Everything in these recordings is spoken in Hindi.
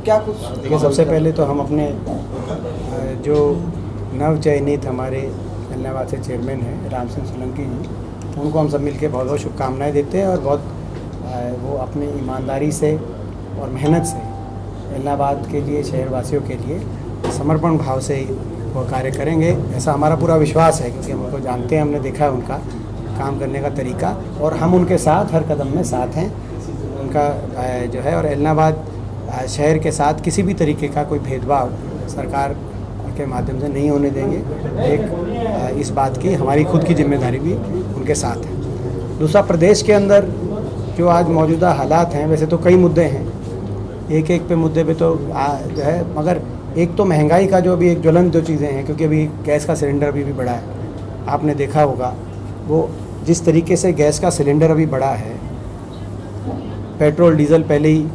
क्या कुछ? देखिए, सबसे पहले तो हम अपने जो नव चयनित हमारे इलाहाबाद से चेयरमैन हैं राम सिंह सोलंकी जी, उनको हम सब मिलकर बहुत बहुत शुभकामनाएं देते हैं और बहुत वो अपनी ईमानदारी से और मेहनत से इलाहाबाद के लिए, शहरवासियों के लिए समर्पण भाव से वो कार्य करेंगे, ऐसा हमारा पूरा विश्वास है। क्योंकि हम उनको जानते हैं, हमने देखा है उनका काम करने का तरीका और हम उनके साथ हर कदम में साथ हैं उनका जो है। और इलाहाबाद शहर के साथ किसी भी तरीके का कोई भेदभाव सरकार के माध्यम से नहीं होने देंगे। एक इस बात की हमारी खुद की जिम्मेदारी भी उनके साथ है। दूसरा, प्रदेश के अंदर जो आज मौजूदा हालात हैं, वैसे तो कई मुद्दे हैं, एक एक पे मुद्दे पे तो जो है, मगर एक तो महंगाई का जो अभी एक ज्वलंत जो चीज़ें हैं, क्योंकि अभी गैस का सिलेंडर अभी भी बढ़ा है। आपने देखा होगा वो जिस तरीके से गैस का सिलेंडर अभी बढ़ा है, पेट्रोल डीजल पहले ही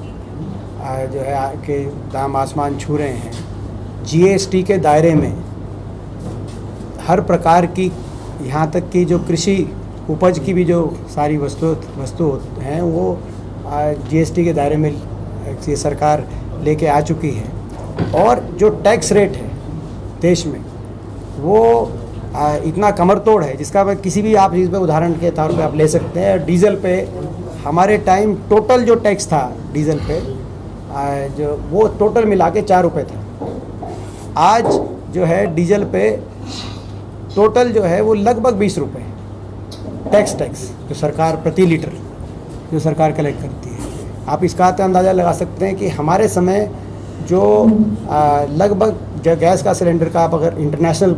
जो है के दाम आसमान छू रहे हैं। जीएसटी के दायरे में हर प्रकार की, यहाँ तक कि जो कृषि उपज की भी जो सारी वस्तु हैं वो जीएसटी के दायरे में ये सरकार लेके आ चुकी है। और जो टैक्स रेट है देश में वो इतना कमर तोड़ है, जिसका किसी भी आप चीज़ पे उदाहरण के तौर पे आप ले सकते हैं। डीजल पे हमारे टाइम टोटल जो टैक्स था डीजल पे, जो वो टोटल मिला के 4 रुपये था। आज जो है डीजल पे टोटल जो है वो लगभग 20 रुपये टैक्स जो सरकार प्रति लीटर जो सरकार कलेक्ट करती है। आप इसका अंदाज़ा लगा सकते हैं कि हमारे समय जो लगभग जो गैस का सिलेंडर का आप अगर इंटरनेशनल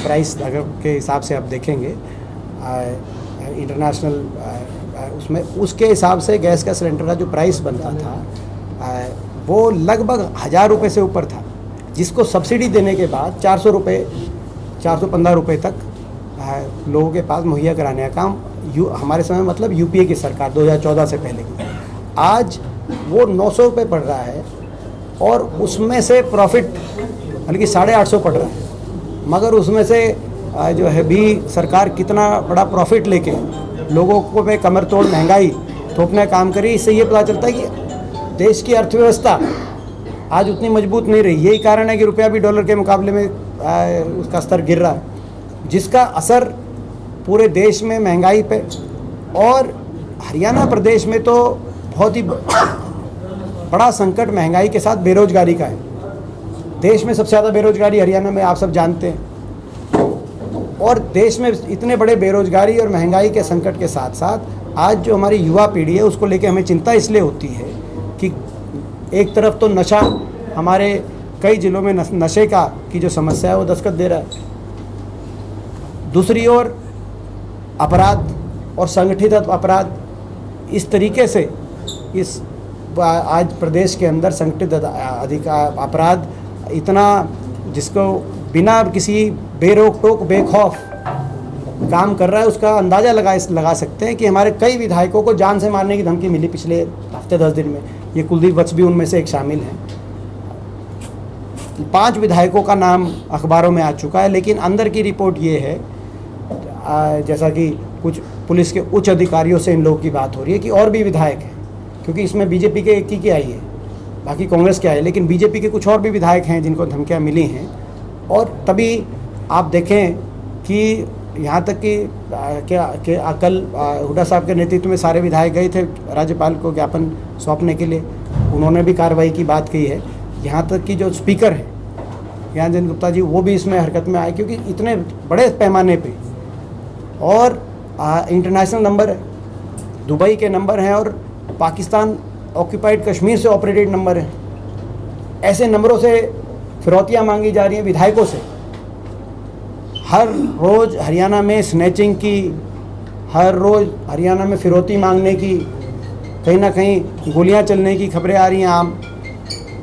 प्राइस अगर के हिसाब से आप देखेंगे, इंटरनेशनल उसमें उसके हिसाब से गैस का सिलेंडर का जो प्राइस बनता था वो लगभग 1000 रुपये से ऊपर था, जिसको सब्सिडी देने के बाद 400 रुपये 415 रुपये तक लोगों के पास मुहैया कराने का काम हमारे समय मतलब यूपीए की सरकार 2014 से पहले की। आज वो 900 रुपये पड़ रहा है और उसमें से प्रॉफिट बल्कि 850 पड़ रहा है, मगर उसमें से जो है भी सरकार कितना बड़ा प्रॉफिट लेके लोगों को पे कमर तोड़ महंगाई थोपने का काम करी। इससे ये पता चलता है कि देश की अर्थव्यवस्था आज उतनी मजबूत नहीं रही। यही कारण है कि रुपया भी डॉलर के मुकाबले में उसका स्तर गिर रहा है, जिसका असर पूरे देश में महंगाई पे। और हरियाणा प्रदेश में तो बहुत ही बड़ा संकट महंगाई के साथ बेरोजगारी का है। देश में सबसे ज़्यादा बेरोजगारी हरियाणा में, आप सब जानते हैं। और देश में इतने बड़े बेरोजगारी और महंगाई के संकट के साथ साथ आज जो हमारी युवा पीढ़ी है उसको लेकर हमें चिंता इसलिए होती है कि एक तरफ तो नशा, हमारे कई जिलों में नशे की जो समस्या है वो दस्तक दे रहा है, दूसरी ओर अपराध और संगठित अपराध इस तरीके से इस आज प्रदेश के अंदर संगठित अपराध इतना, जिसको बिना किसी बेरोक टोक बेखौफ काम कर रहा है, उसका अंदाज़ा लगा सकते हैं कि हमारे कई विधायकों को जान से मारने की धमकी मिली पिछले हफ्ते 10 दिन में। ये कुलदीप वत्स भी उनमें से एक शामिल हैं। 5 विधायकों का नाम अखबारों में आ चुका है, लेकिन अंदर की रिपोर्ट ये है, जैसा कि कुछ पुलिस के उच्च अधिकारियों से इन लोगों की बात हो रही है कि और भी विधायक हैं, क्योंकि इसमें बीजेपी के एक ही आई है, बाकी कांग्रेस के आई है, लेकिन बीजेपी के कुछ और भी विधायक हैं जिनको धमकियां मिली हैं। और तभी आप देखें कि यहाँ तक कि कल हुड्डा साहब के नेतृत्व में सारे विधायक गए थे राज्यपाल को ज्ञापन सौंपने के लिए, उन्होंने भी कार्रवाई की बात कही है। यहाँ तक कि जो स्पीकर है ज्ञानचंद गुप्ता जी, वो भी इसमें हरकत में आए, क्योंकि इतने बड़े पैमाने पे और इंटरनेशनल नंबर है, दुबई के नंबर हैं और पाकिस्तान ऑक्यूपाइड कश्मीर से ऑपरेटेड नंबर है। ऐसे नंबरों से फिरौतियाँ मांगी जा रही हैं विधायकों से। हर रोज़ हरियाणा में स्नैचिंग की, हर रोज़ हरियाणा में फिरौती मांगने की, कहीं ना कहीं गोलियां चलने की खबरें आ रही हैं आम।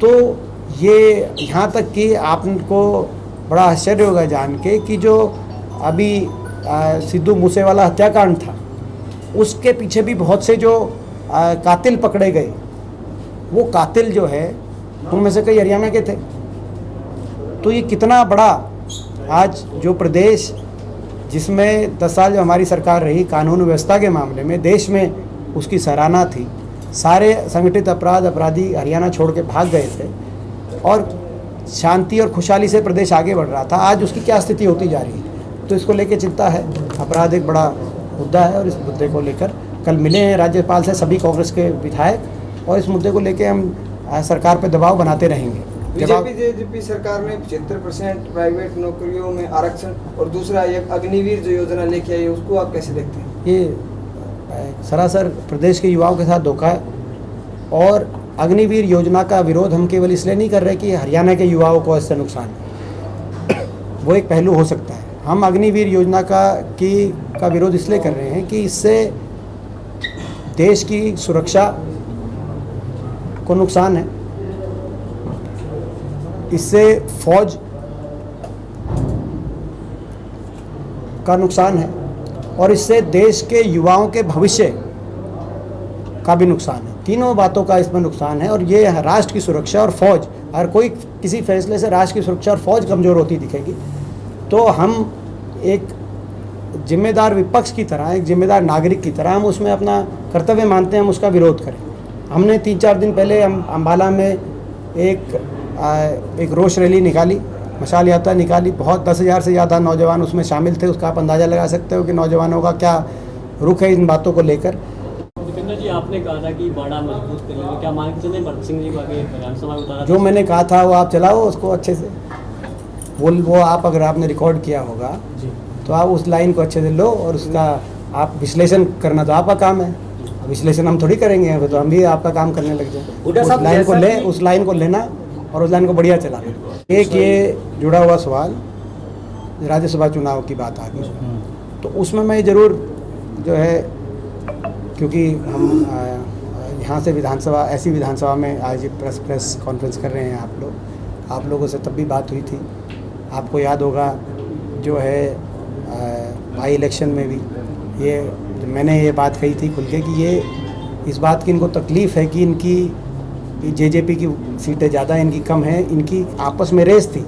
तो ये यहाँ तक कि आपको बड़ा आश्चर्य होगा जान के कि जो अभी सिद्धू मूसेवाला हत्याकांड था, उसके पीछे भी बहुत से जो कातिल पकड़े गए, वो कातिल जो है उनमें से कई हरियाणा के थे। तो ये कितना बड़ा आज जो प्रदेश जिसमें 10 साल जो हमारी सरकार रही कानून व्यवस्था के मामले में देश में उसकी सराहना थी, सारे संगठित अपराधी हरियाणा छोड़ के भाग गए थे, और शांति और खुशहाली से प्रदेश आगे बढ़ रहा था, आज उसकी क्या स्थिति होती जा रही है। तो इसको लेकर चिंता है। अपराध एक बड़ा मुद्दा है और इस मुद्दे को लेकर कल मिले हैं राज्यपाल से सभी कांग्रेस के विधायक, और इस मुद्दे को लेकर हम सरकार पर दबाव बनाते रहेंगे। बीजेपी सरकार ने 75% प्राइवेट नौकरियों में आरक्षण और दूसरा एक अग्निवीर जो योजना लेके आई है, उसको आप कैसे देखते हैं? ये सरासर प्रदेश के युवाओं के साथ धोखा है। और अग्निवीर योजना का विरोध हम केवल इसलिए नहीं कर रहे कि हरियाणा के युवाओं को इससे नुकसान है, वो एक पहलू हो सकता है। हम अग्निवीर योजना का विरोध इसलिए कर रहे हैं कि इससे देश की सुरक्षा को नुकसान है, इससे फौज का नुकसान है और इससे देश के युवाओं के भविष्य का भी नुकसान है। तीनों बातों का इसमें नुकसान है। और ये राष्ट्र की सुरक्षा और फौज, अगर कोई किसी फैसले से राष्ट्र की सुरक्षा और फौज कमज़ोर होती दिखेगी तो हम एक जिम्मेदार विपक्ष की तरह, एक जिम्मेदार नागरिक की तरह हम उसमें अपना कर्तव्य मानते हैं, हम उसका विरोध करें। हमने 3-4 दिन पहले हम अम्बाला में एक रोष रैली निकाली, मशाल यात्रा निकाली। बहुत 10,000 से ज़्यादा नौजवान उसमें शामिल थे। उसका आप अंदाज़ा लगा सकते हो कि नौजवानों का क्या रुख है इन बातों को लेकर। दीपेंद्र जी, आपने कहा था कि बड़ा मजबूत कर लेंगे, क्या मान के चले भरत सिंह जी को आगे विधानसभा में उतारा? जो मैंने कहा था वो आप चलाओ उसको अच्छे से। वो आप अगर आपने रिकॉर्ड किया होगा तो आप उस लाइन को अच्छे से लो और उसका आप विश्लेषण करना तो आपका काम है। विश्लेषण हम थोड़ी करेंगे, तो हम भी आपका काम करने लग जाए। उस लाइन को लेना और उस लाइन को बढ़िया चलाना। एक ये जुड़ा हुआ सवाल राज्यसभा चुनाव की बात आ गई, तो उसमें मैं ज़रूर जो है, क्योंकि हम यहाँ से विधानसभा, ऐसी विधानसभा में आज प्रेस कॉन्फ्रेंस कर रहे हैं आप लोगों से तब भी बात हुई थी। आपको याद होगा जो है बाई इलेक्शन में भी मैंने ये बात कही थी खुल के कि ये इस बात की इनको तकलीफ़ है कि इनकी जेजेपी की सीटें ज़्यादा, इनकी कम है। इनकी आपस में रेस थी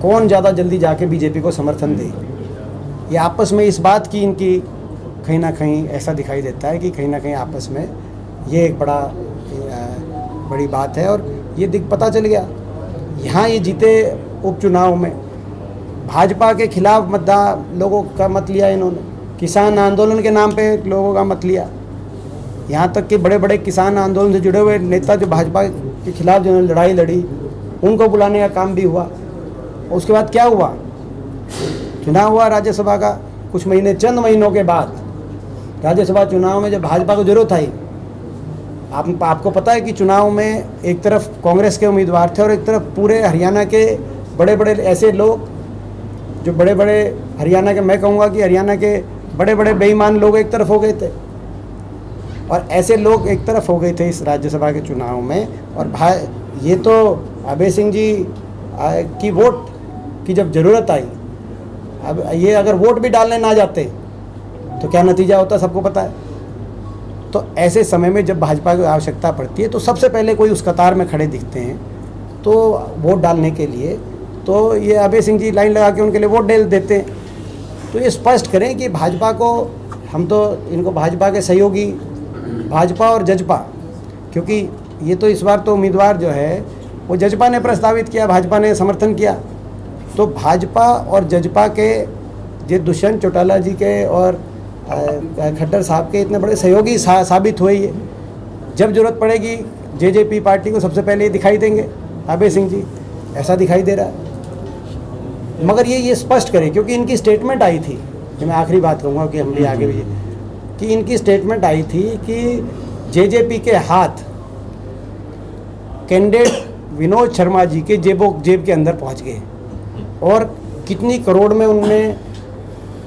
कौन ज़्यादा जल्दी जाके बीजेपी को समर्थन दे। ये आपस में इस बात की इनकी कहीं ना कहीं ऐसा दिखाई देता है कि कहीं ना कहीं आपस में ये एक बड़ी बात है। और ये पता चल गया यहाँ ये जीते उपचुनाव में भाजपा के खिलाफ लोगों का मत लिया इन्होंने, किसान आंदोलन के नाम पे लोगों का मत लिया। यहाँ तक कि बड़े बड़े किसान आंदोलन से जुड़े हुए नेता जो भाजपा के खिलाफ जिन्होंने लड़ाई लड़ी उनको बुलाने का काम भी हुआ। उसके बाद क्या हुआ, चुनाव हुआ राज्यसभा का। कुछ चंद महीनों के बाद राज्यसभा चुनाव में जब भाजपा को जरूरत आई, आपको पता है कि चुनाव में एक तरफ कांग्रेस के उम्मीदवार थे और एक तरफ पूरे हरियाणा के बड़े बड़े ऐसे लोग जो बड़े बड़े हरियाणा के, मैं कहूँगा कि हरियाणा के बड़े बड़े बेईमान लोग एक तरफ हो गए थे और ऐसे लोग एक तरफ हो गए थे इस राज्यसभा के चुनाव में। और ये तो अभय सिंह जी की वोट की जब ज़रूरत आई, अब ये अगर वोट भी डालने ना जाते तो क्या नतीजा होता सबको पता है। तो ऐसे समय में जब भाजपा की आवश्यकता पड़ती है तो सबसे पहले कोई उस कतार में खड़े दिखते हैं तो वोट डालने के लिए, तो ये अभय सिंह जी लाइन लगा के उनके लिए वोट डाल देते हैं। तो ये स्पष्ट करें कि भाजपा को, हम तो इनको भाजपा के सहयोगी, भाजपा और जजपा, क्योंकि ये तो इस बार तो उम्मीदवार जो है वो जजपा ने प्रस्तावित किया, भाजपा ने समर्थन किया। तो भाजपा और जजपा के ये दुष्यंत चौटाला जी के और खट्टर साहब के इतने बड़े सहयोगी साबित हुए। ये जब जरूरत पड़ेगी जेजेपी पार्टी को सबसे पहले दिखाई देंगे अभय सिंह जी, ऐसा दिखाई दे रहा है। मगर ये स्पष्ट करें, क्योंकि इनकी स्टेटमेंट आई थी, कि मैं आखिरी बात कहूँगा कि हम भी आगे भी, कि इनकी स्टेटमेंट आई थी कि जेजेपी के हाथ कैंडिडेट विनोद शर्मा जी के जेब के अंदर पहुँच गए और कितनी करोड़ में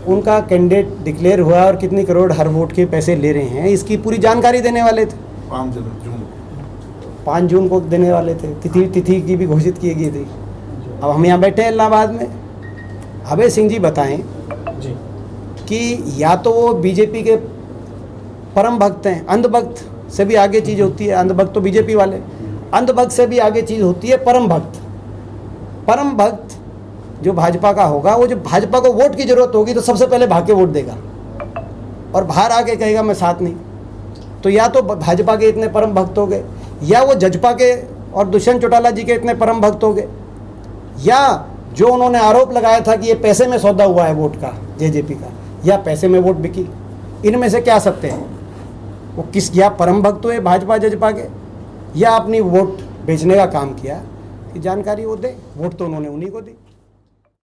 उनका कैंडिडेट डिक्लेयर हुआ और कितनी करोड़ हर वोट के पैसे ले रहे हैं, इसकी पूरी जानकारी देने वाले थे। 5 जून को देने वाले थे, तिथि की भी घोषित की गई थी। अब हम यहाँ बैठे हैं इलाहाबाद में, अभय सिंह जी बताएं कि या तो वो बीजेपी के परम भक्त हैं, अंधभक्त से भी आगे चीज़ होती है, अंधभक्त तो बीजेपी वाले, अंधभक्त से भी आगे चीज़ होती है परम भक्त। परम भक्त जो भाजपा का होगा, वो जो भाजपा को वोट की जरूरत होगी तो सबसे पहले भाग के वोट देगा और बाहर आके कहेगा मैं साथ नहीं। तो या तो भाजपा के इतने परम भक्त हो गए, या वो जजपा के और दुष्यंत चौटाला जी के इतने परम भक्त हो गए, या जो उन्होंने आरोप लगाया था कि ये पैसे में सौदा हुआ है वोट का जेजेपी का, या पैसे में वोट बिकी, इनमें से क्या सत्य है? वो किस, या परम भक्त हुए भाजपा जजपा के, या अपनी वोट बेचने का काम किया? कि जानकारी वो दे, वोट तो उन्होंने उन्हीं को दी।